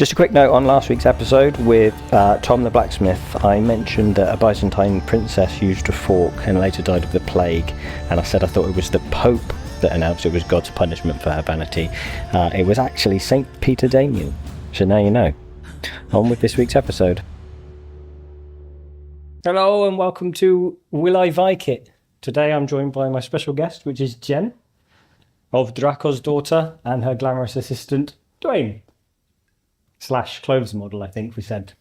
Just a quick note on last week's episode with Tom the blacksmith. I mentioned that a Byzantine princess used a fork and later died of the plague, and I said I thought it was the Pope that announced it was God's punishment for her vanity. It was actually St. Peter Damian, so now you know. On with this week's episode. Hello and welcome to Will I Vike It. Today I'm joined by my special guest, which is Jen of Drakos' daughter and her glamorous assistant Duane. / clothes model, I think we said.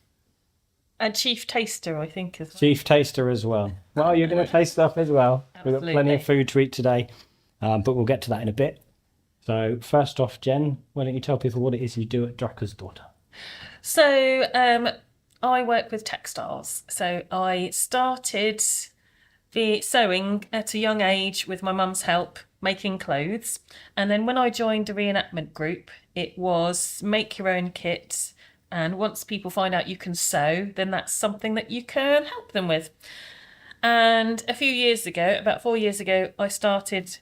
And chief taster, I think, as well. Chief taster as well. Well, you're going to taste stuff as well. Absolutely. We've got plenty of food to eat today, but we'll get to that in a bit. So first off, Jen, why don't you tell people what it is you do at Drakos' daughter? So I work with textiles. So I started the sewing at a young age with my mum's help, making clothes. And then when I joined a reenactment group, it was make your own kit. And once people find out you can sew, then that's something that you can help them with. And a few years ago, about 4 years ago, I started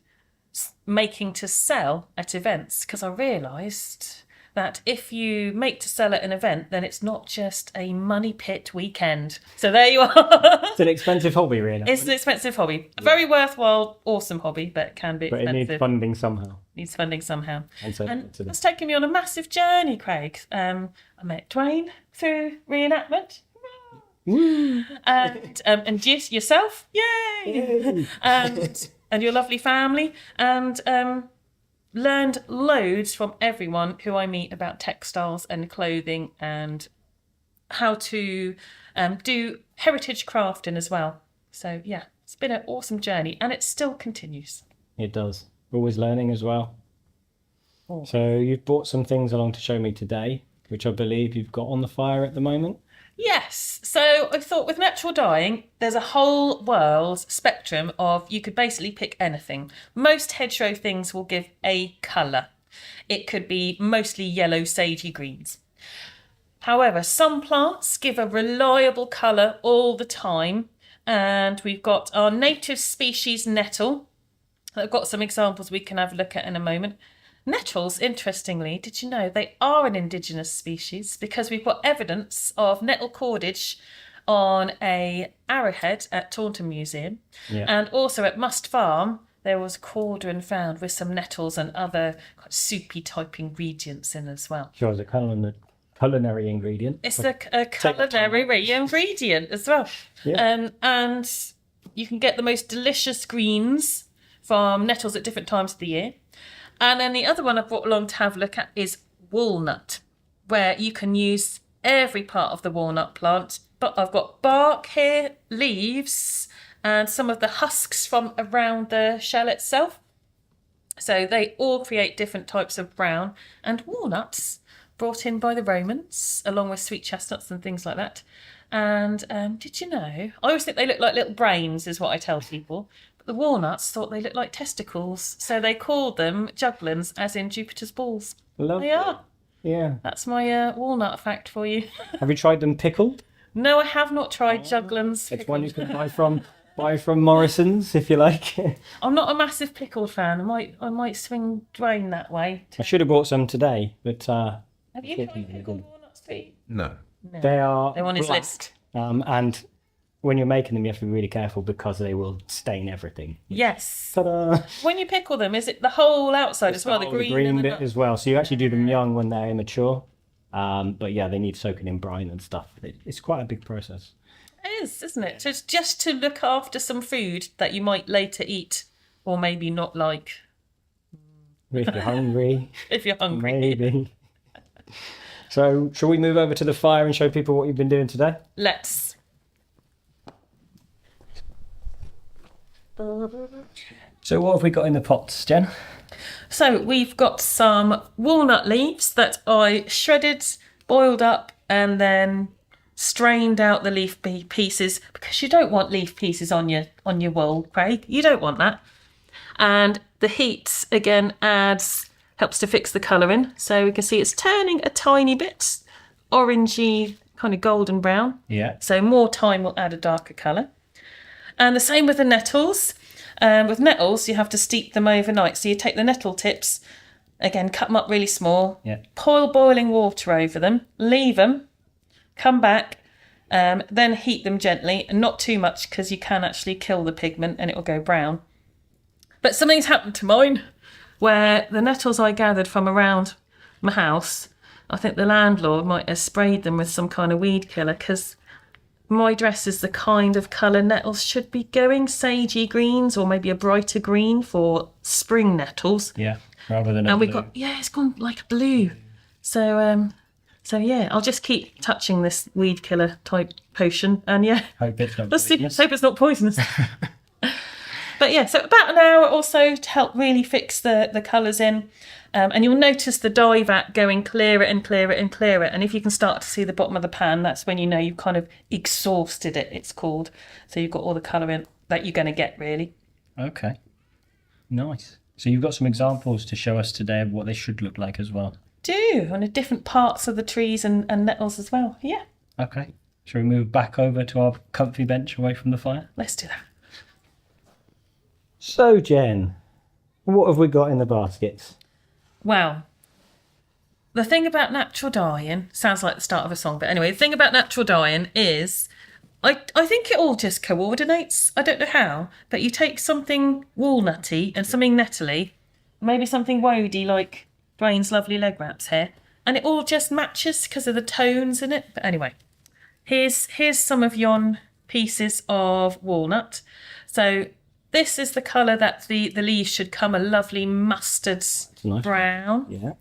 making to sell at events because I realised that if you make to sell at an event, then it's not just a money pit weekend. So there you are. It's an expensive hobby, really. It's an expensive hobby. A very worthwhile, awesome hobby, but it can be expensive. But it needs funding somehow. Needs funding somehow. And it's taken me on a massive journey, Craig. I met Duane through reenactment. Woo. And yourself. Yay! and your lovely family. And learned loads from everyone who I meet about textiles and clothing and how to do heritage crafting as well. So yeah, it's been an awesome journey and it still continues. It does. We're always learning as well. Oh. So you've brought some things along to show me today, which I believe you've got on the fire at the moment. Yes. So I thought with natural dyeing, there's a whole world spectrum of, you could basically pick anything. Most hedgerow things will give a colour. It could be mostly yellow, sagey greens. However, some plants give a reliable colour all the time. And we've got our native species nettle. I've got some examples we can have a look at in a moment. Nettles, interestingly, did you know they are an indigenous species because we've got evidence of nettle cordage on a arrowhead at Taunton Museum. Yeah. And also at Must Farm, there was a cauldron found with some nettles and other soupy type ingredients in as well. Sure, it's a culinary ingredient. It's a culinary ingredient as well. Yeah. And you can get the most delicious greens from nettles at different times of the year. And then the other one I brought along to have a look at is walnut, where you can use every part of the walnut plant. But I've got bark here, leaves, and some of the husks from around the shell itself. So they all create different types of brown. And walnuts, brought in by the Romans, along with sweet chestnuts and things like that. And did you know, I always think they look like little brains, is what I tell people. The walnuts thought they looked like testicles, so they called them jugglins, as in Jupiter's balls. Lovely. They are. Yeah. That's my walnut fact for you. Have you tried them pickled? No, I have not tried jugglins. It's one you can buy from Morrison's if you like. I'm not a massive pickled fan. I might swing Duane that way. I should have brought some today, but Have you tried pickled walnuts, Pete? No. No. They're on his black. list. And when you're making them, you have to be really careful because they will stain everything. Yes. Ta-da! When you pickle them, is it the whole outside as well? The green and bit as well. So you actually do them young when they're immature. But yeah, they need soaking in brine and stuff. It's quite a big process. It is, isn't it? So it's just to look after some food that you might later eat or maybe not like. If you're hungry. If you're hungry. Maybe. So shall we move over to the fire and show people what you've been doing today? Let's. So what have we got in the pots, Jen? So we've got some walnut leaves that I shredded, boiled up, and then strained out the leaf pieces because you don't want leaf pieces on your wool, Craig. You don't want that. And the heat again helps to fix the colour in. So we can see it's turning a tiny bit orangey, kind of golden brown. Yeah. So more time will add a darker colour. And the same with the nettles. With nettles, you have to steep them overnight. So you take the nettle tips, Again, cut them up really small. Yeah. Pour boiling water over them. Leave them. Come back. Then heat them gently, and not too much because you can actually kill the pigment and it will go brown. But something's happened to mine where the nettles I gathered from around my house, I think the landlord might have sprayed them with some kind of weed killer, because my dress is the kind of colour nettles should be going, sagey greens or maybe a brighter green for spring nettles. Yeah, rather than a and blue. we got, it's gone like a blue. So yeah, I'll just keep touching this weed killer type potion, and Hope it's not let's see, poisonous. hope it's not poisonous. But yeah, so about an hour or so to help really fix the colours in. And you'll notice the dye vat going clearer and clearer and clearer. And if you can start to see the bottom of the pan, that's when you know you've kind of exhausted it, it's called. So you've got all the colour in that you're going to get, really. Okay. Nice. So you've got some examples to show us today of what they should look like as well. Do, on the different parts of the trees and nettles as well. Yeah, Okay. Shall we move back over to our comfy bench away from the fire? let's do that. So, Jen, what have we got in the baskets? Well, the thing about natural dyeing, sounds like the start of a song, but anyway, the thing about natural dyeing is I think it all just coordinates. I don't know how, but you take something walnutty and something nettly, maybe something woady like Dwayne's lovely leg wraps here, and it all just matches because of the tones in it. But anyway, here's some of yon pieces of walnut. So this is the colour that the leaves should come, a lovely mustard Nice. brown. Yeah.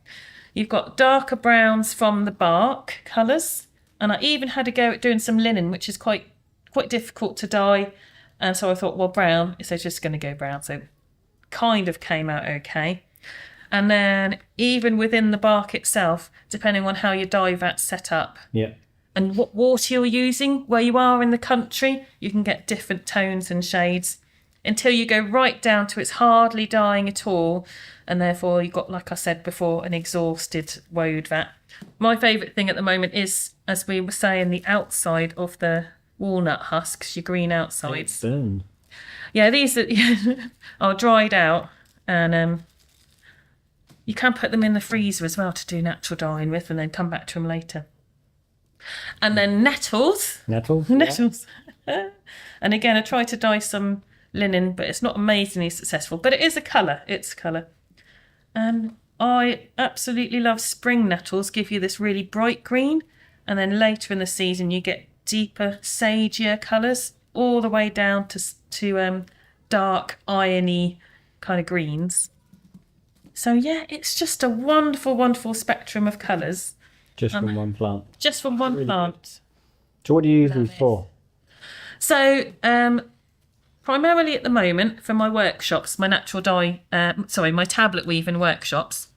You've got darker browns from the bark colours, and I even had a go at doing some linen, which is quite difficult to dye. And so I thought, well, brown, so it's just going to go brown. So kind of came out okay. And then even within the bark itself, depending on how your dye vat's set up Yeah. and what water you're using, where you are in the country, you can get different tones and shades until you go right down to it's hardly dyeing at all. And therefore you've got, like I said before, an exhausted woad vat. My favourite thing at the moment is, as we were saying, the outside of the walnut husks, your green outsides. Burn. Yeah, these are dried out, and you can put them in the freezer as well to do natural dyeing with, and then come back to them later. And then nettles. Nettles? Nettles. And again, I tried to dye some linen, but it's not amazingly successful. But it is a colour. It's a colour. And I absolutely love spring nettles. Give you this really bright green, and then later in the season you get deeper, sagier colours, all the way down to dark, irony kind of greens. So yeah, it's just a wonderful, wonderful spectrum of colours. Just from one plant. Just from one plant. So what do you use these for? So primarily at the moment for my workshops, my natural dye, my tablet weaving workshops,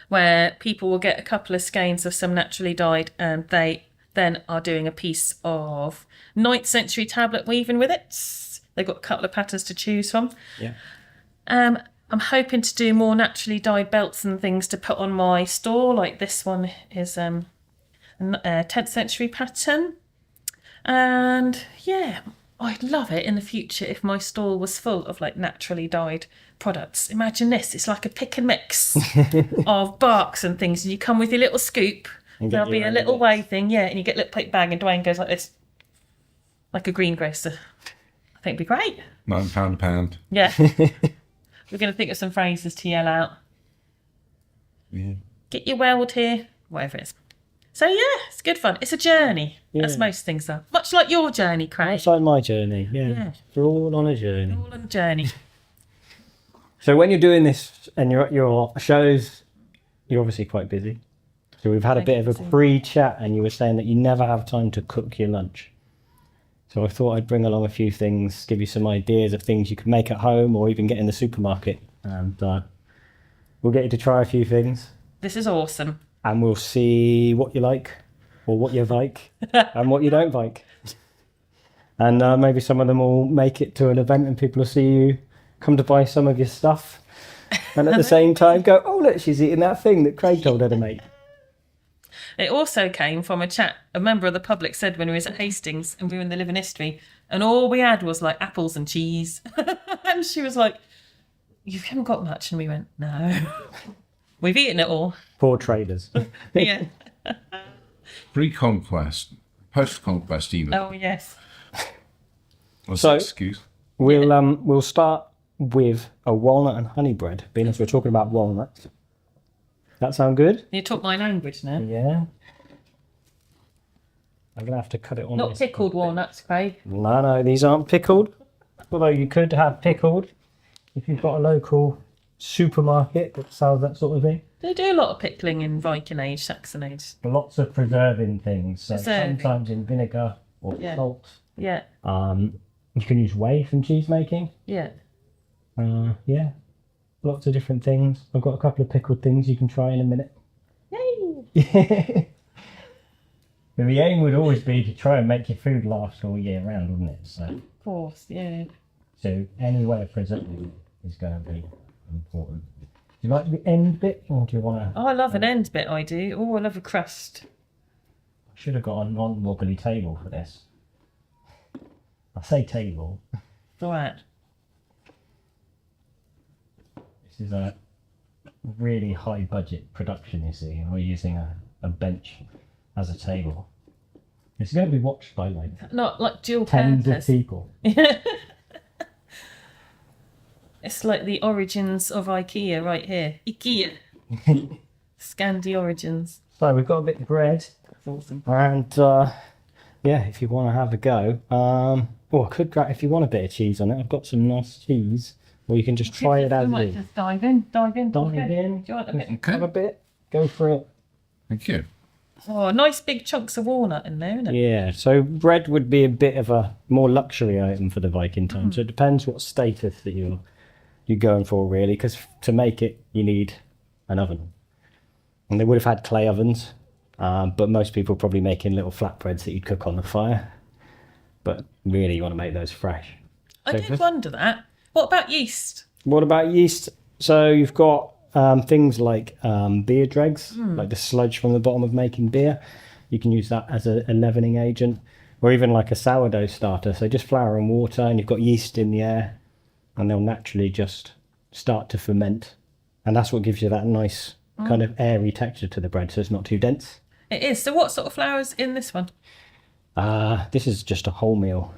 where people will get a couple of skeins of some naturally dyed, and they then are doing a piece of 9th century tablet weaving with it. They've got a couple of patterns to choose from. Yeah. I'm hoping to do more naturally dyed belts and things to put on my store, like this one is a 10th century pattern. And yeah, I'd love it in the future if my store was full of like naturally dyed products. Imagine this, it's like a pick and mix of barks and things, and you come with your little scoop. There'll be a little wave thing, and you get a little plate bag, and Duane goes like this, like a greengrocer. I think it'd be great. £9 a pound. Yeah. We're going to think of some phrases to yell out. Yeah. Get your weld here, whatever it is. So yeah, it's good fun. It's a journey, as most things are. Much like your journey, Craig. It's like my journey, yeah. We're all on a journey. All on a journey. So when you're doing this and you're at your shows, you're obviously quite busy. So we've had a bit of a pre-chat, and you were saying that you never have time to cook your lunch. So I thought I'd bring along a few things, give you some ideas of things you can make at home or even get in the supermarket. And we'll get you to try a few things. This is awesome. And we'll see what you like, or what you like, and what you don't like. And maybe some of them will make it to an event and people will see you, come to buy some of your stuff. And at the same time go, oh, look, she's eating that thing that Craig told her to make. It also came from a chat a member of the public said when we was at Hastings and we were in the Living History, and all we had was like apples and cheese. And she was like, you haven't got much. And we went, no. We've eaten it all. Poor traders. Yeah. Pre-conquest, post-conquest even. Oh, yes. What's So- the excuse? We'll start with a walnut and honey bread, being as we're talking about walnuts. That sound good? You talk my language now. Yeah. I'm gonna have to cut it on. Not this. pickled walnuts, Craig. No, these aren't pickled. Although you could have pickled if you've got a local supermarket that sells that sort of thing. They do a lot of pickling in Viking age, Saxon age. Lots of preserving things. So Preserving. sometimes in vinegar or Yeah. salt. Yeah, You can use whey from cheese making. yeah. Yeah. Lots of different things. I've got a couple of pickled things you can try in a minute. Yay! But the aim would always be to try and make your food last all year round, wouldn't it? Of course, yeah. So any way of preserving it is going to be important. Do you like the end bit, or do you want to? Oh, I love an end bit, I do. Oh, I love a crust. I should have got a non-wobbly table for this. I say table. Right. This is a really high budget production, you see. We're using a bench as a table. It's going to be watched by like Not like dual tens of purpose. people. It's like the origins of IKEA right here. IKEA. Scandi origins. So we've got a bit of bread, That's awesome. and yeah, if you want to have a go, I could grab if you want a bit of cheese on it. I've got some nice cheese, or you can just try it as We might is. just dive in. Dive in. Do you want a bit? Okay. Have a bit. Go for it. Thank you. Oh, nice big chunks of walnut in there, isn't it? Yeah. So bread would be a bit of a more luxury item for the Viking time. So it depends what status that you're going for, really, because to make it you need an oven, and they would have had clay ovens, but most people are probably making little flatbreads that you'd cook on the fire. But really, you want to make those fresh. I So did first- wonder that. What about yeast? What about yeast? So you've got things like beer dregs, like the sludge from the bottom of making beer. You can use that as a leavening agent, or even like a sourdough starter. So just flour and water, and you've got yeast in the air, and they'll naturally just start to ferment. And that's what gives you that nice kind of airy texture to the bread, so it's not too dense. It is. So what sort of flour's in this one? This is just a wholemeal.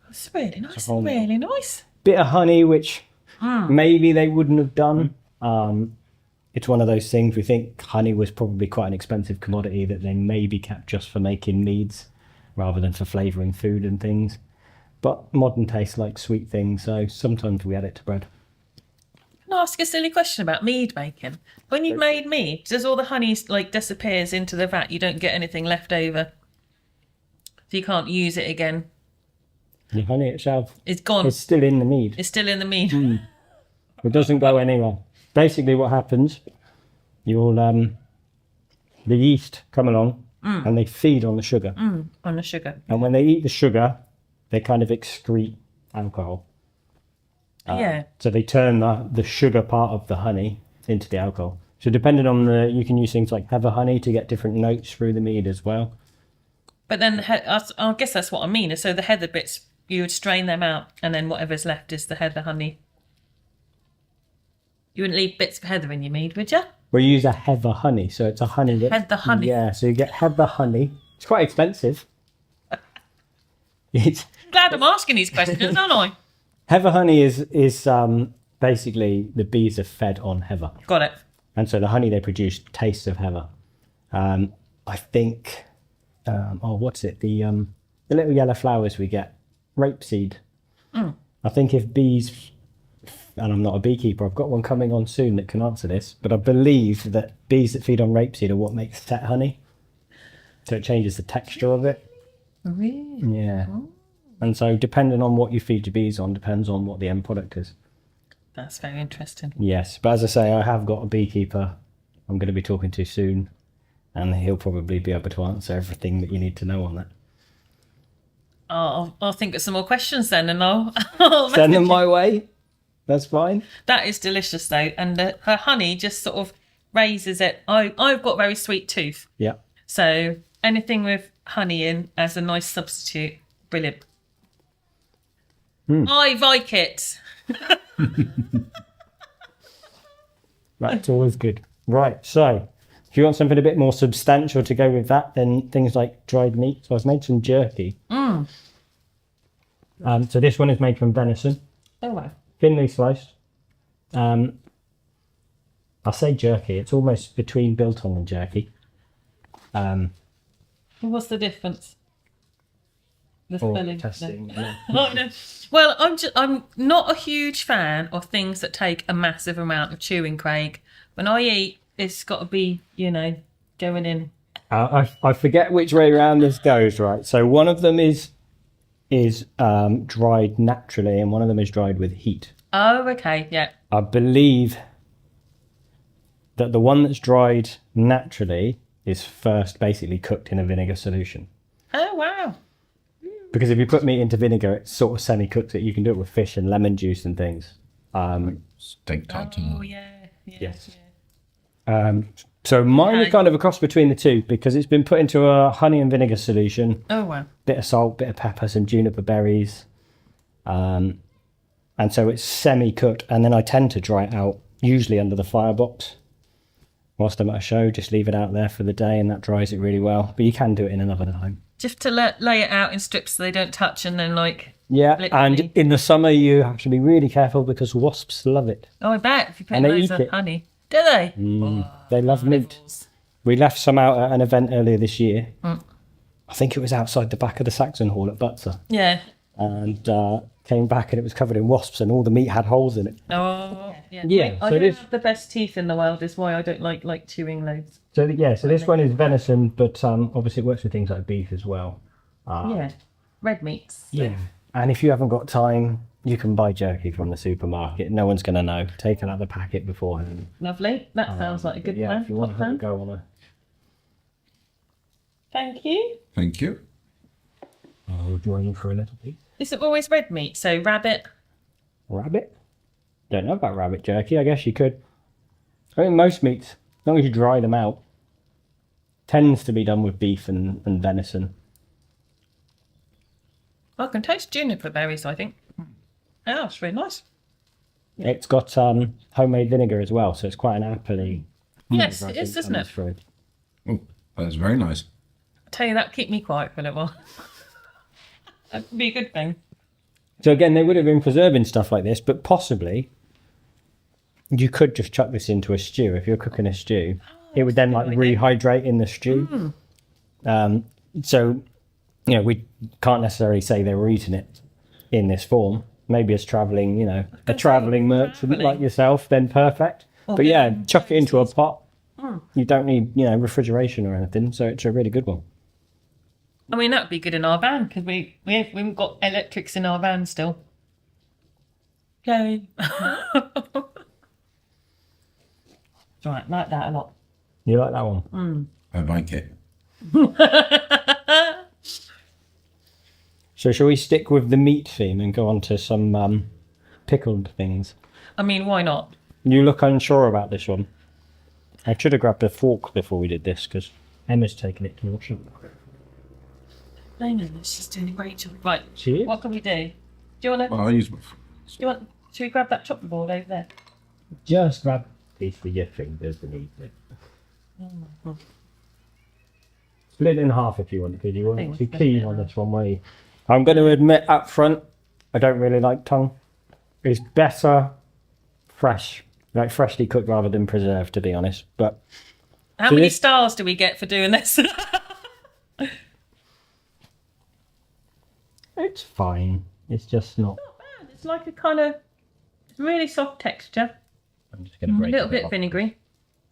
It's really nice. whole meal. Really nice. Bit of honey, which maybe they wouldn't have done. It's one of those things, we think honey was probably quite an expensive commodity that they maybe kept just for making meads rather than for flavouring food and things. But modern tastes like sweet things, so sometimes we add it to bread. Can I ask a silly question about mead making? When you've made mead, does all the honey like disappears into the vat? You don't get anything left over, so you can't use it again. The honey itself It's gone. is still in the mead. It's still in the mead. It doesn't go anywhere. Basically what happens, you'll the yeast come along and they feed on the sugar. On the sugar. And when they eat the sugar, they kind of excrete alcohol. Yeah. So they turn the sugar part of the honey into the alcohol. So depending on you can use things like heather honey to get different notes through the mead as well. But then I guess that's what I mean. So the heather bits, you would strain them out, and then whatever's left is the heather honey. You wouldn't leave bits of heather in your mead, would you? We use a heather honey, so it's a honey that... Heather honey. Yeah, so you get heather honey. It's quite expensive. It's... Glad I'm asking these questions, aren't I? Heather honey is basically the bees are fed on heather. Got it. And so the honey they produce tastes of heather. I think... what's it? The little yellow flowers we get. Rapeseed. I think if bees... And I'm not a beekeeper, I've got one coming on soon that can answer this, but I believe that bees that feed on rapeseed are what makes set honey. So it changes the texture of it. Really? Yeah. And so depending on what you feed your bees on, depends on what the end product is. That's very interesting. Yes, but as I say, I have got a beekeeper I'm going to be talking to soon, and he'll probably be able to answer everything that you need to know on that. I'll think of some more questions then, and I'll Send them message my way. That's fine. That is delicious though, and her honey just sort of raises it. I've got a very sweet tooth, Yeah. so anything with honey in as a nice substitute, brilliant. I Vike it. That's always good. Right, so if you want something a bit more substantial to go with that, then things like dried meat. So I've made some jerky. So this one is made from venison, Oh, wow. thinly sliced. I say jerky, it's almost between biltong and jerky. What's the difference? The spelling. Testing. No. Oh, no. Well, I'm not a huge fan of things that take a massive amount of chewing, Craig. When I eat, it's got to be, going in. I forget which way around this goes, right? So one of them is dried naturally, and one of them is dried with heat. Oh, okay, yeah. I believe that the one that's dried naturally is first basically cooked in a vinegar solution. Oh, wow. Because if you put meat into vinegar, it sort of semi-cooks it. You can do it with fish and lemon juice and things. Steak tartare. Oh, yeah. Yes. So mine is kind of a cross between the two because it's been put into a honey and vinegar solution. Oh, wow. Bit of salt, bit of pepper, some juniper berries. And so it's semi-cooked. And then I tend to dry it out, usually under the firebox. Whilst I'm at a show, just leave it out there for the day and that dries it really well. But you can do it in another time. Just to lay it out in strips so they don't touch and then, Yeah, literally. And in the summer you have to be really careful because wasps love it. Oh, I bet. If you put And they loads eat of it. honey. Do they? They love mint. We left some out at an event earlier this year. I think it was outside the back of the Saxon Hall at Butser. Yeah. And came back and it was covered in wasps and all the meat had holes in it. Oh, yeah. Yeah, I so don't have the best teeth in the world is why I don't like chewing loads. So this one is venison, but obviously it works with things like beef as well. Yeah. Red meats. Yeah. And if you haven't got time, you can buy jerky from the supermarket. No one's going to know. Take it out of the packet beforehand. Lovely. That sounds like a good plan. If you want to have a go on Thank you. Thank you. I'll join you for a little piece. Is it always red meat? So rabbit. Rabbit? Don't know about rabbit jerky. I guess you could. I mean, most meats, as long as you dry them out, tends to be done with beef and venison. I can taste juniper berries, I think. Oh, it's really nice. It's got homemade vinegar as well, so it's quite an appley. Yes, it is, isn't it? Oh, that's very nice. I tell you, that keep me quiet for a little while. That would be a good thing. So again, they would have been preserving stuff like this, but possibly you could just chuck this into a stew. If you're cooking a stew, it would then rehydrate in the stew. So, we can't necessarily say they were eating it in this form. Maybe as travelling, a travelling merchant like yourself, then perfect. But yeah, chuck it into a pot. You don't need, refrigeration or anything, so it's a really good one. I mean, that would be good in our van because we haven't got electrics in our van still. Yay. Right, like that a lot. You like that one? I like it. So shall we stick with the meat theme and go on to some pickled things? I mean, why not? You look unsure about this one. I should have grabbed a fork before we did this because Emma's taken it to wash up. No, she's doing a great job. Right, She is? what can we do? Do you want to? Well, I'll use Should we grab that chopping board over there? Just grab a piece with your fingers beneath it. Split it in half if you want to. You want to be keen on this one way. I'm going to admit up front, I don't really like tongue. It's better fresh, like freshly cooked rather than preserved, to be honest. But how many stars do we get for doing this? it's fine. It's just not. Not bad. It's like a kind of really soft texture. I'm just going to break A little it bit off. vinegary.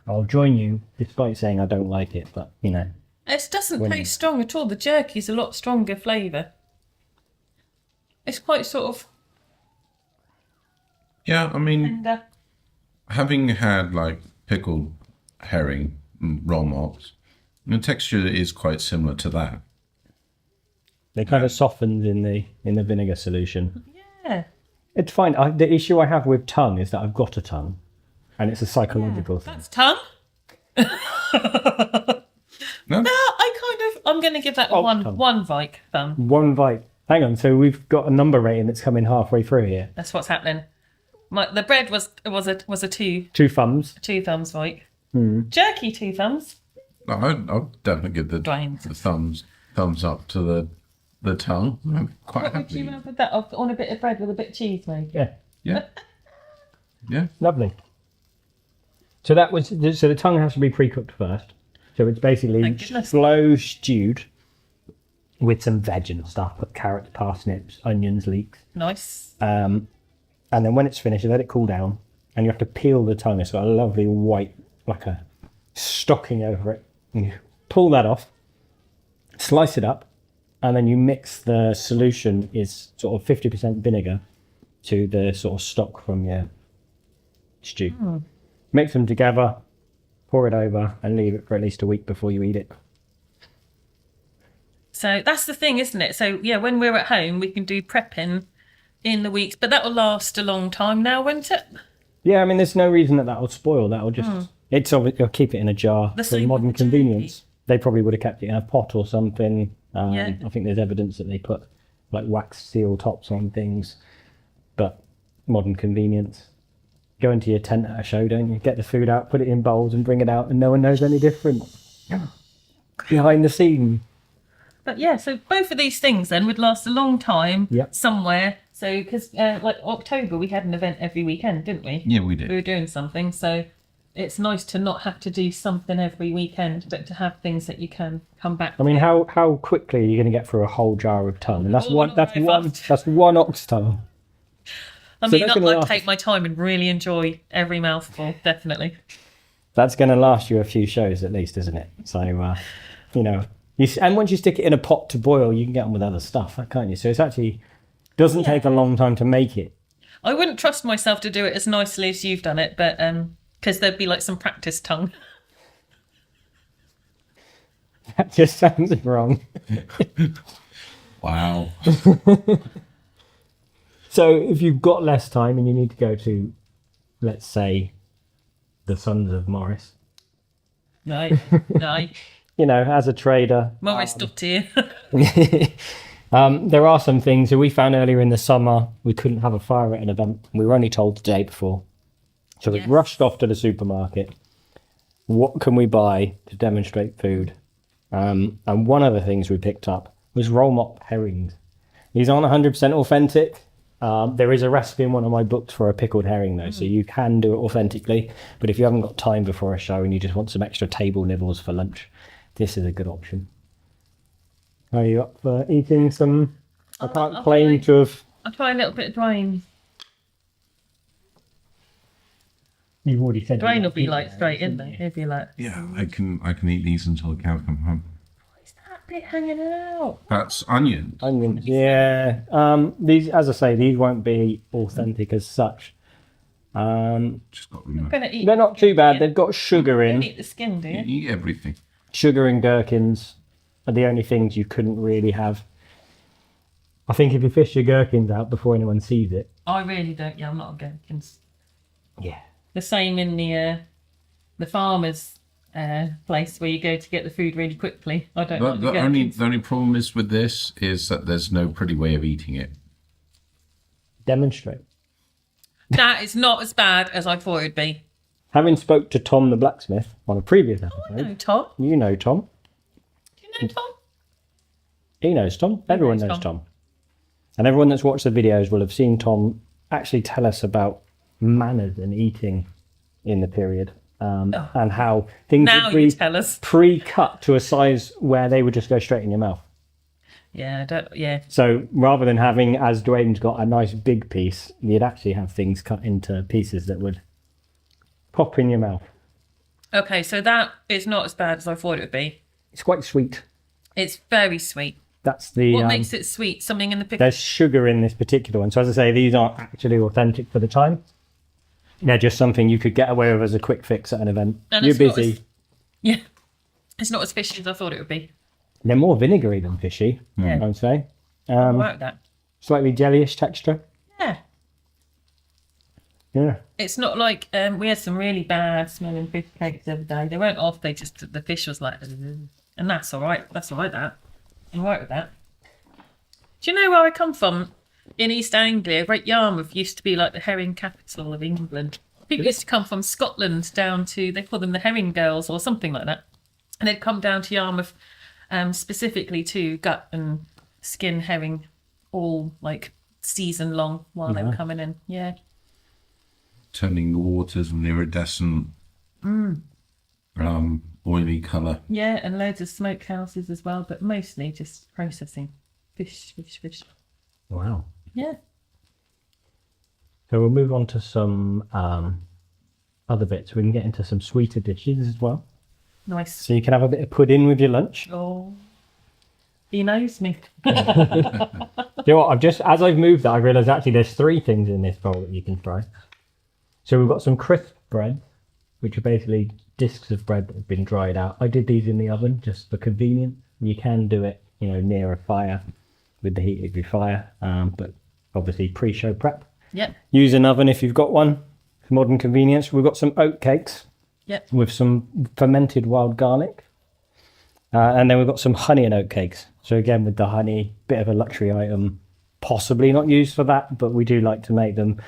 I'll join you, despite saying I don't like it, but It doesn't taste strong at all. The jerky's a lot stronger flavour. It's quite sort of Yeah, I mean, tender. having had like pickled herring, roll mops, the texture is quite similar to that. they kind of softened in the vinegar solution. Yeah. It's fine. The issue I have with tongue is that I've got a tongue, and it's a psychological thing. That's tongue. No? No, I'm going to give that tongue. one Vike thumb. One bite. Hang on. So we've got a number rating that's coming halfway through here. That's what's happening. The bread was a 2 2 thumbs. thumbs Vike. Jerky 2 thumbs. No, I'll definitely give the Duane. thumbs up to the tongue. I'm quite What would happy. you have with that? On a bit of bread with a bit of cheese, maybe? Yeah. Yeah. Yeah. Lovely. So the tongue has to be pre-cooked first. So it's basically Thank goodness. slow stewed with some veg and stuff, like carrots, parsnips, onions, leeks. Nice. And then when it's finished, you let it cool down, and you have to peel the tongue. It's got a lovely white, like a stocking over it. And you pull that off, slice it up, and then you mix the solution is sort of 50% vinegar to the sort of stock from your stew. Mix them together, pour it over, and leave it for at least a week before you eat it. So that's the thing, isn't it? So, yeah, when we're at home, we can do prepping in the weeks, but that will last a long time now, won't it? Yeah, I mean, there's no reason that will spoil. That'll just... It's obviously, you'll keep it in a jar The for same modern with the convenience. They probably would have kept it in a pot or something. Yeah. I think there's evidence that they put like wax seal tops on things. But modern convenience. Go into your tent at a show, don't you? Get the food out, put it in bowls and bring it out, and no one knows any different. Behind the scene. But yeah, so both of these things then would last a long time Yep. somewhere. So, because like October, we had an event every weekend, didn't we? Yeah, we We did. were doing something. So it's nice to not have to do something every weekend, but to have things that you can come back I mean, to. how quickly are you going to get through a whole jar of tongue? And that's Oh, one. not That's very one. fast. That's one ox tongue. I so mean, that's I'd gonna last- take my time and really enjoy every mouthful, definitely. That's going to last you a few shows at least, isn't it? So, and once you stick it in a pot to boil, you can get on with other stuff, can't you? So it's actually doesn't take a long time to make it. I wouldn't trust myself to do it as nicely as you've done it, but because there'd be like some practice tongue. That just sounds wrong. Wow. So if you've got less time and you need to go to, let's say, the Sons of Morris, No. as a trader, Morris Dottir. there are some things that we found earlier in the summer. We couldn't have a fire at an event. We were only told the day before. So we Yes. rushed off to the supermarket. What can we buy to demonstrate food? And one of the things we picked up was roll mop herrings. These aren't 100% authentic. There is a recipe in one of my books for a pickled herring, though, so you can do it authentically. But if you haven't got time before a show and you just want some extra table nibbles for lunch, this is a good option. Are you up for eating some? I can't I'll claim try. to have. I'll try a little bit of Duane. You've already said. Duane will be like straight in there. He'll be like, Yeah, I can eat these until the cows come home. what's that bit hanging out? That's onion. Onions. Yeah. These, as I say, these won't be authentic as such. Just got I'm to going to eat. They're not too bad. They've got sugar You in. eat the skin, do you? eat everything. Sugar and gherkins are the only things you couldn't really have. I think if you fish your gherkins out before anyone sees it. I really don't. Yeah, I'm not a gherkins. Yeah. The same in the farmer's place where you go to get the food really quickly. I don't like the The only gherkins. problem is with this is that there's no pretty way of eating it. Demonstrate. That is not as bad as I thought it'd be. Having spoke to Tom the blacksmith on a previous episode, No, Tom. you know Tom. Do you know Tom? He knows Tom. Everyone knows knows Tom. Tom. And everyone that's watched the videos will have seen Tom actually tell us about manners and eating in the period, and how things Now would you be tell us. pre-cut to a size where they would just go straight in your mouth. Yeah, I don't. Yeah. So rather than having, as Duane's got, a nice big piece, you'd actually have things cut into pieces that would pop in your mouth. Okay, so that is not as bad as I thought it would be. It's quite sweet. It's very sweet. That's the. What makes it sweet? Something in the pickle. There's sugar in this particular one. So as I say, these aren't actually authentic for the time. They're just something you could get away with as a quick fix at an event. And You're it's not busy. as- Yeah. It's not as fishy as I thought it would be. They're more vinegary than fishy, Yeah. I would say. I like that. Slightly jellyish texture. Yeah. Yeah. It's not like we had some really bad smelling fish cakes the other day. They weren't off. They just the fish was like, "Ugh." And that's all right. That's all right. I'm all right with that. Do you know where I come from? In East Anglia, Great Yarmouth used to be like the herring capital of England. People used to come from Scotland down to, they call them the herring girls or something like that. And they'd come down to Yarmouth specifically to gut and skin herring all like season long while they were coming in. Yeah. Turning the waters an iridescent, oily colour. Yeah, and loads of smokehouses as well, but mostly just processing. Fish. Wow. Yeah. So we'll move on to some other bits. We can get into some sweeter dishes as well. Nice. So you can have a bit of pudding with your lunch. Oh, he knows me. You know what? As I've moved that, I realised actually there's 3 things in this bowl that you can try. So we've got some crisp bread, which are basically discs of bread that have been dried out. I did these in the oven just for convenience. You can do it, near a fire with the heat of your fire, but obviously pre-show prep. Yep. Use an oven if you've got one for modern convenience. We've got some oat cakes. Yep. With some fermented wild garlic. And then we've got some honey and oat cakes. So again, with the honey, bit of a luxury item, possibly not used for that, but we do like to make them.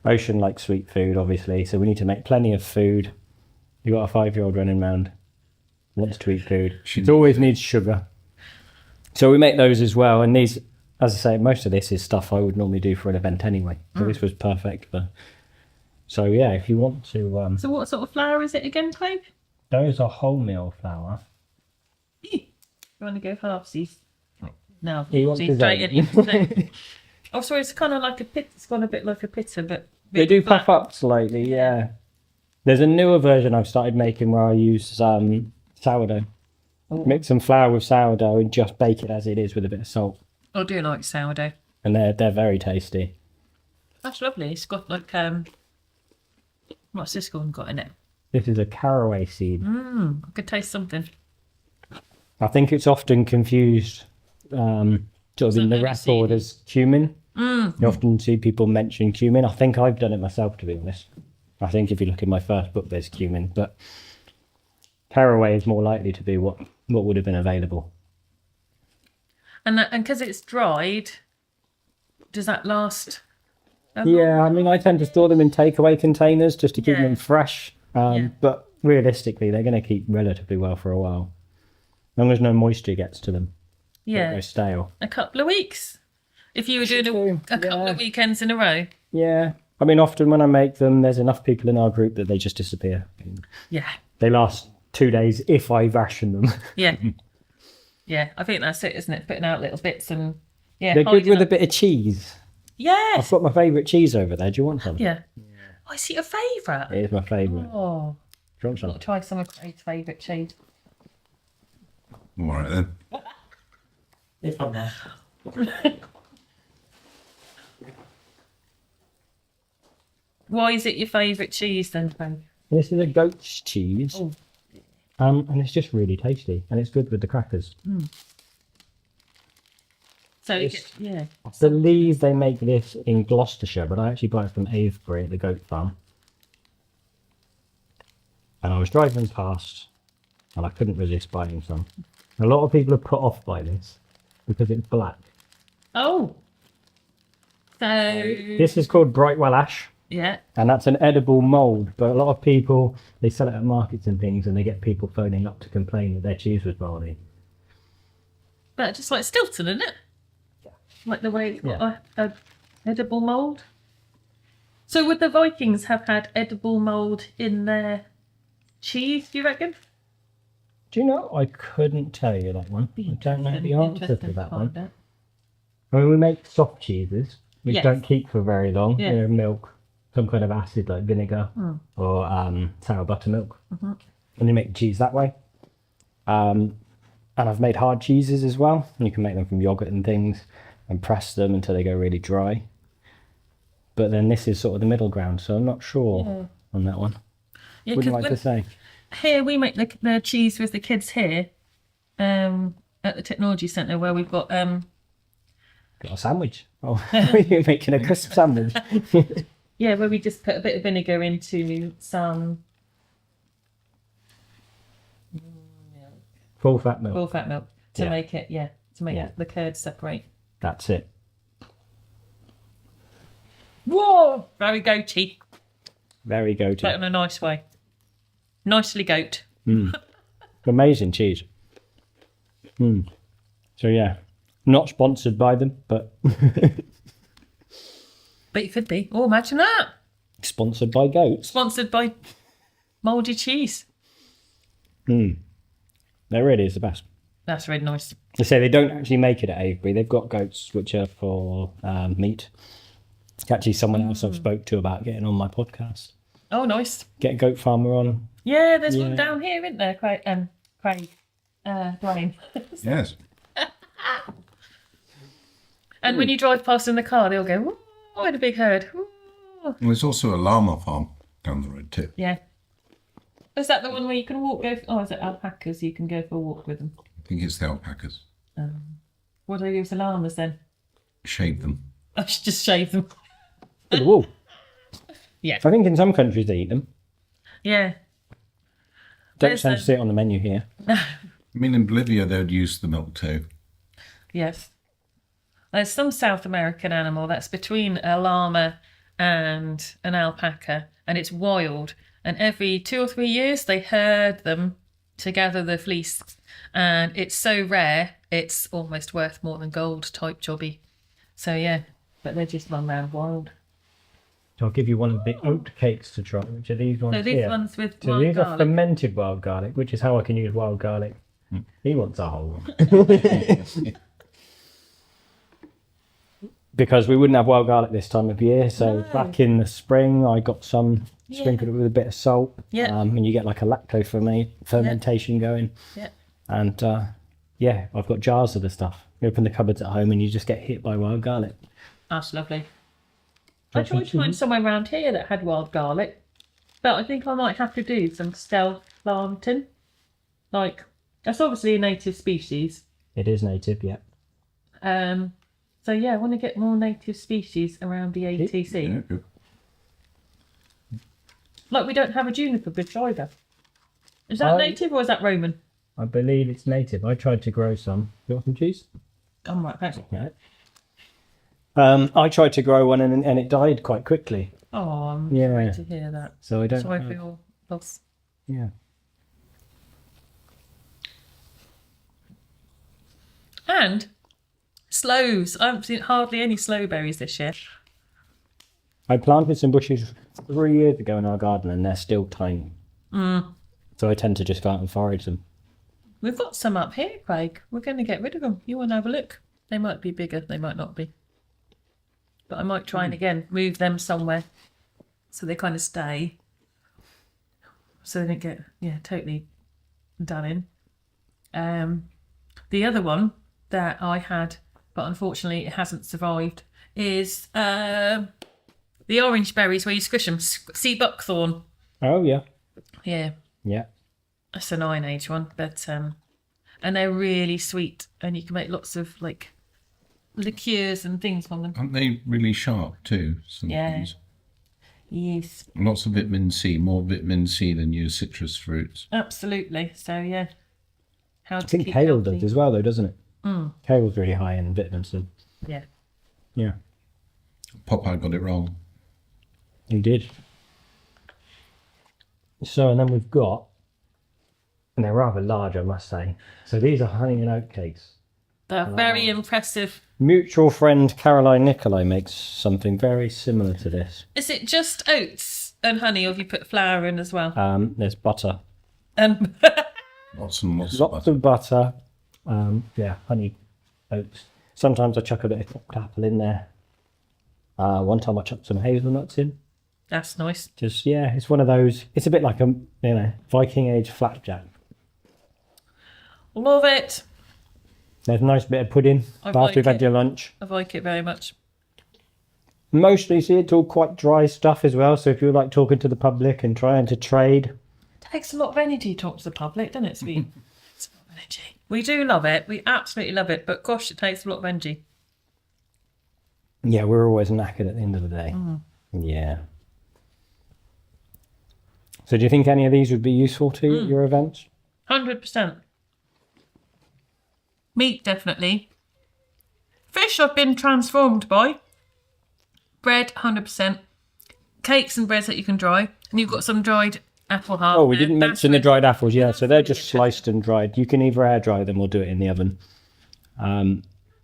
Ocean likes sweet food, obviously, so we need to make plenty of food. You've got a 5-year-old running around, wants to eat food. It always needs sugar. So we make those as well. And these, as I say, most of this is stuff I would normally do for an event anyway. So this was perfect for... So yeah, if you want to... So what sort of flour is it again, Craig? Those are wholemeal flour. You want to go halfsies? No, He wants his straight own. in. Oh, sorry, it's kind of like a pit. It's gone a bit like a pita, but They do flat. puff up slightly, yeah. There's a newer version I've started making where I use sourdough. Mix some flour with sourdough and just bake it as it is with a bit of salt. I do like sourdough. And they're very tasty. That's lovely. It's got like what's this one got in it? This is a caraway seed. I could taste something. I think it's often confused sort of in the record as cumin. You often see people mention cumin. I think I've done it myself, to be honest. I think if you look in my first book, there's cumin, but caraway is more likely to be what would have been available. And because it's dried, does that last? Yeah, I mean, I tend to store them in takeaway containers just to keep Yeah. them fresh. But realistically, they're going to keep relatively well for a while. As long as no moisture gets to them. They Yeah, go stale. a couple of weeks. If you were doing a couple of weekends in a row. Yeah. I mean, often when I make them, there's enough people in our group that they just disappear. Yeah, They last 2 days if I ration them. yeah, yeah. I think that's it, isn't it? Putting out little bits and They're good hiding with a up. bit of cheese. Yes. I've got my favourite cheese over there. Do you want some? Yeah. Oh, I see your favourite. It is my favourite. Oh, Do you want some? I'll try some of Craig's favourite cheese. All right then. It's from there. Why is it your favourite cheese then, Craig? This is a goat's cheese. Oh. And it's just really tasty. And it's good with the crackers. So you It's- get, yeah. I believe they make this in Gloucestershire, but I actually buy it from Avebury at the goat farm. And I was driving past and I couldn't resist buying some. A lot of people are put off by this because it's black. Oh. So This is called Brightwell Ash, yeah. and that's an edible mould. But a lot of people, they sell it at markets and things, and they get people phoning up to complain that their cheese was mouldy. But just like Stilton, isn't it? Yeah. Like the way it's got a edible mould. So would the Vikings have had edible mould in their cheese, do you reckon? Do you know? I couldn't tell you that one. I don't know the answer to that one. I mean, we make soft cheeses, which Yes. don't keep for very long. Yeah. You know, milk, some kind of acid like vinegar or sour buttermilk. And you make cheese that way. And I've made hard cheeses as well. You can make them from yogurt and things and press them until they go really dry. But then this is sort of the middle ground, so I'm not sure on that one. Yeah, Wouldn't like because to say. here we make the cheese with the kids here at the technology centre where we've got Got a sandwich. Oh, you're making a crisp sandwich. where we just put a bit of vinegar into some Full fat milk. full fat milk to Yeah. make it Yeah. the curds separate. That's it. Whoa! Very goaty. Very goaty. But in a nice way. Nicely goat. Amazing cheese. So yeah, not sponsored by them, but But you could be. Oh, imagine that. sponsored by goats. Sponsored by mouldy cheese. That really is the best. That's really nice. They say they don't actually make it at Avebury. They've got goats which are for meat. It's actually someone else I've spoke to about getting on my podcast. Oh, nice. Get a goat farmer on. Yeah, there's one down here, isn't there? Craig, Duane. Yes. And when you drive past in the car, they'll go, "Whoa, what a big herd." Whoa. Well, there's also a llama farm down the road too. Yeah. Is that the one where you can walk? Is it alpacas? You can go for a walk with them. I think it's the alpacas. What do they do with the llamas then? Shave them. I should just shave them. For the wool. Yeah. I think in some countries they eat them. Yeah. Don't There's tend to see it on the menu here. I mean, in Bolivia, they would use the milk too. Yes. There's some South American animal that's between a llama and an alpaca, and it's wild. And every 2 or 3 years, they herd them to gather the fleece. And it's so rare, it's almost worth more than gold type jobby. So, yeah, but they just run around wild. So I'll give you one of the oat cakes to try, which are these ones So these here. ones with So wild these are garlic. fermented wild garlic, which is how I can use wild garlic. He wants a whole one. Because we wouldn't have wild garlic this time of year, so back in the spring I got some, sprinkled it with a bit of salt, Yeah. and you get like a lacto fermentation going. Yeah. And I've got jars of the stuff. You open the cupboards at home and you just get hit by wild garlic. That's lovely. I tried to find somewhere around here that had wild garlic, but I think I might have to do some stealth planting. Like, that's obviously a native species. It is native, yeah. So yeah, I want to get more native species around the ATC. Yeah, good. Like we don't have a juniper bush either. Is that native or is that Roman? I believe it's native. I tried to grow some. You want some cheese? I'm right, thanks. Yeah. I tried to grow one and it died quite quickly. Oh, I'm Yeah. sorry to hear that. So I don't Sorry have- for your loss. Yeah. And sloes. I haven't seen hardly any sloe berries this year. I planted some bushes 3 years ago in our garden and they're still tiny. So I tend to just go out and forage them. We've got some up here, Craig. We're going to get rid of them. You want to have a look? They might be bigger, they might not be. But I might try and again move them somewhere so they kind of stay. So they don't get, totally done in. The other one that I had, but unfortunately it hasn't survived, is the orange berries where you squish them. Sea buckthorn. Oh, yeah. Yeah. Yeah. That's an Iron Age one, but and they're really sweet, and you can make lots of like liqueurs and things from them. Aren't they really sharp too? Sometimes? Yes, Lots of vitamin C, more vitamin C than your citrus fruits. absolutely. So yeah, how to I think keep kale healthy. does as well, though, doesn't it? Kale's really high in vitamin C. Yeah, Yeah. Popeye got it wrong. He did. So, and then we've got, and they're rather large, I must say. So these are honey and oat cakes. they're very impressive. Mutual friend Caroline Nicolai makes something very similar to this. Is it just oats and honey, or have you put flour in as well? There's butter. And Lots and lots of Lots butter. of butter. Honey, oats. Sometimes I chuck a bit of chopped apple in there. One time I chucked some hazelnuts in. that's nice. Just, it's one of those. It's a bit like a, Viking age flapjack. Love it. There's a nice bit of pudding I after like you've had it. your lunch. I like it very much. Mostly, see, it's all quite dry stuff as well. So if you're like talking to the public and trying to trade, It takes a lot of energy to talk to the public, doesn't it, Sweet? It's a lot of energy. We do love it. We absolutely love it. But gosh, it takes a lot of energy. we're always knackered at the end of the day. Yeah. So do you think any of these would be useful to you at your events? 100%. Meat, definitely. Fish I've been transformed by. Bread, 100%. cakes and breads that you can dry, and you've got some dried apple heart. Oh, we didn't mention the dried apples. Yeah, so they're just sliced and dried. You can either air dry them or do it in the oven.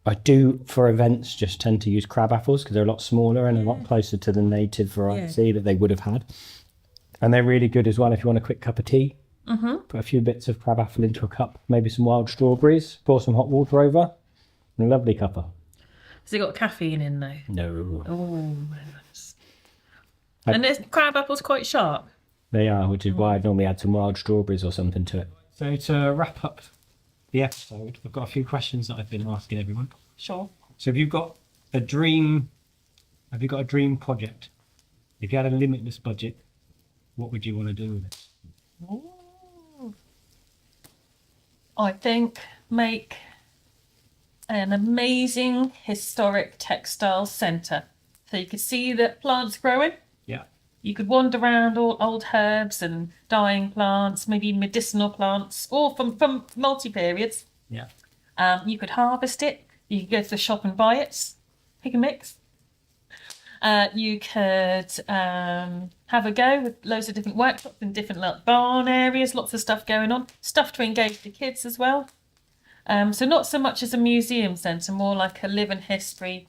I do, for events, just tend to use crab apples because they're a lot smaller and a lot closer to the native variety that they would have had. And they're really good as well if you want a quick cup of tea. Mm-hmm. Put a few bits of crab apple into a cup, maybe some wild strawberries, pour some hot water over, and a lovely cuppa. Has it got caffeine in though? No. Oh, nice. And this crab apple's quite sharp. They are, which is why I'd normally add some wild strawberries or something to it. So to wrap up the episode, I've got a few questions that I've been asking everyone. Sure. So have you got a dream project? If you had a limitless budget, what would you want to do with it? Ooh. I think make an amazing historic textile centre. So you could see the plants growing. Yeah. You could wander around all old herbs and dying plants, maybe medicinal plants, all from multi-periods. Yeah. You could harvest it. You could go to the shop and buy it. Pick and mix. You could have a go with loads of different workshops in different barn areas, lots of stuff going on. Stuff to engage the kids as well. So not so much as a museum centre, more like a living history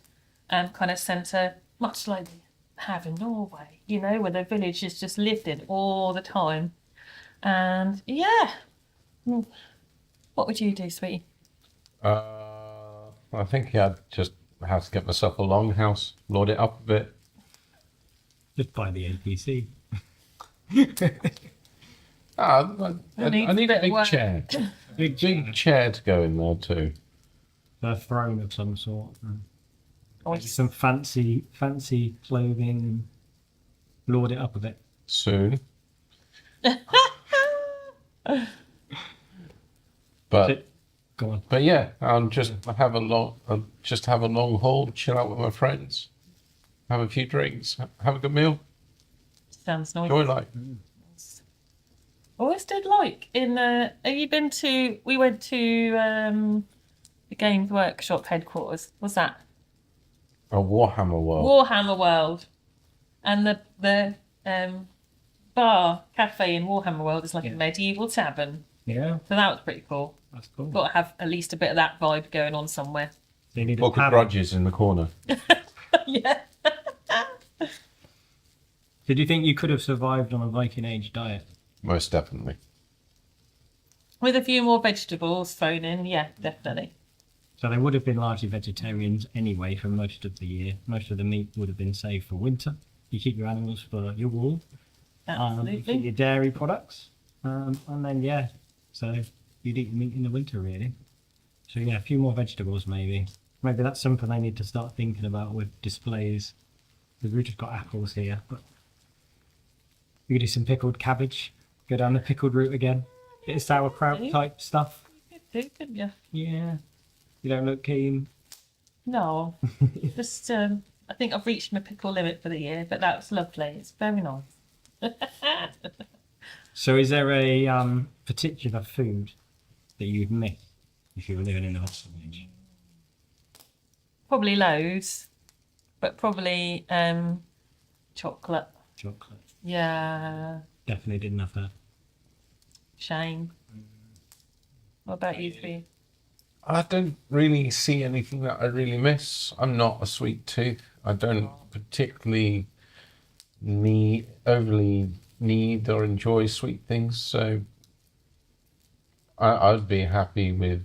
kind of centre, much like they have in Norway, you know, where the village is just lived in all the time. And yeah. What would you do, sweetie? I think I'd just have to get myself a longhouse, load it up a bit. Just buy the NPC. I need a big chair. Big chair to go in there too. A throne of some sort. Or Some fancy clothing and lord it up a bit. Soon. But Go on. But yeah, I'll just have a long haul, chill out with my friends, have a few drinks, have a good meal, sounds nice. enjoy life. I always did like in have you been to we went to the Games Workshop headquarters. What's that? A Warhammer world. Warhammer World. And the bar cafe in Warhammer World is like a medieval tavern. Yeah, So that was pretty cool. that's cool. Got to have at least a bit of that vibe going on somewhere. They need a Book of tavern. Grudges in the corner. Yeah. Did you think you could have survived on a Viking Age diet? Most definitely. With a few more vegetables thrown in, yeah, definitely. So they would have been largely vegetarians anyway for most of the year. Most of the meat would have been saved for winter. You keep your animals for your wool. You Absolutely. keep your dairy products. And then, so you'd eat meat in the winter, really. So, yeah, a few more vegetables, maybe. Maybe that's something they need to start thinking about with displays. Because we've just got apples here. But you could do some pickled cabbage. Go down the pickled route again. Bit of sauerkraut type stuff. You could do, couldn't you? Yeah. You don't look keen. No. Just, I think I've reached my pickle limit for the year, but that was lovely. It's very nice. So is there a particular food that you'd miss if you were living in the Viking Age? Probably loads, but probably chocolate. Chocolate. Yeah. Definitely didn't have that. Shame. What about you three? I don't really see anything that I really miss. I'm not a sweet tooth. I don't particularly overly need or enjoy sweet things, so I'd be happy with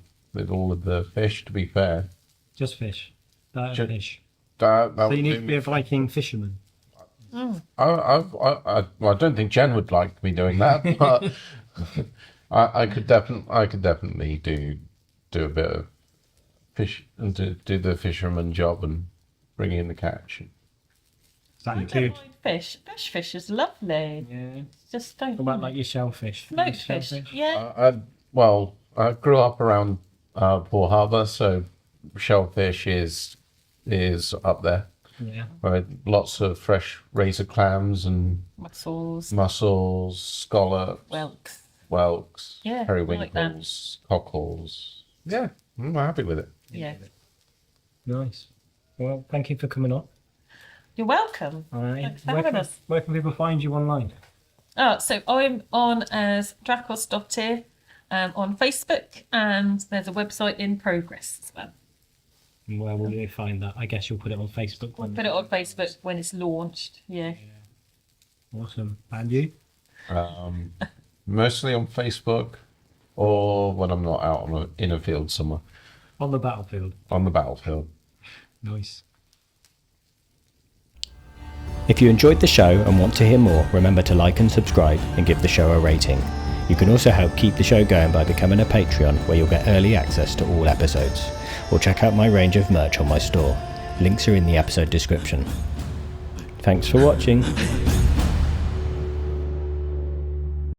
all of the fish, to be fair. Just fish. Diet of fish. That So would you need do to me. be a Viking fisherman. Well, I don't think Jen would like me doing that, but I could definitely do a bit of fish and do the fisherman job and bring in the catch. Does that I don't include? mind fish. Bush fish is lovely. Yeah. Just don't. What about like your shellfish? smoked fish? Yeah. I grew up around Port Harbour, so shellfish is up there. Yeah. Right, lots of fresh razor clams and Mussels. mussels, scallops, whelks, Yeah, I like periwinkles, cockles. Yeah, I'm happy with it. Yeah. Nice. Well, thank you for coming on. You're welcome. All right. Thanks for having us. Where can people find you online? So I'm on as Drakos Dottir on Facebook, and there's a website in progress as well. Where will they find that? I guess you'll put it on Facebook. We'll put it on Facebook when it's launched. Yeah. Awesome. And you? Mostly on Facebook, or when I'm not out in a field somewhere. On the battlefield. On the battlefield. Nice. If you enjoyed the show and want to hear more, remember to like and subscribe and give the show a rating. You can also help keep the show going by becoming a Patreon, where you'll get early access to all episodes. Or check out my range of merch on my store. Links are in the episode description. Thanks for watching.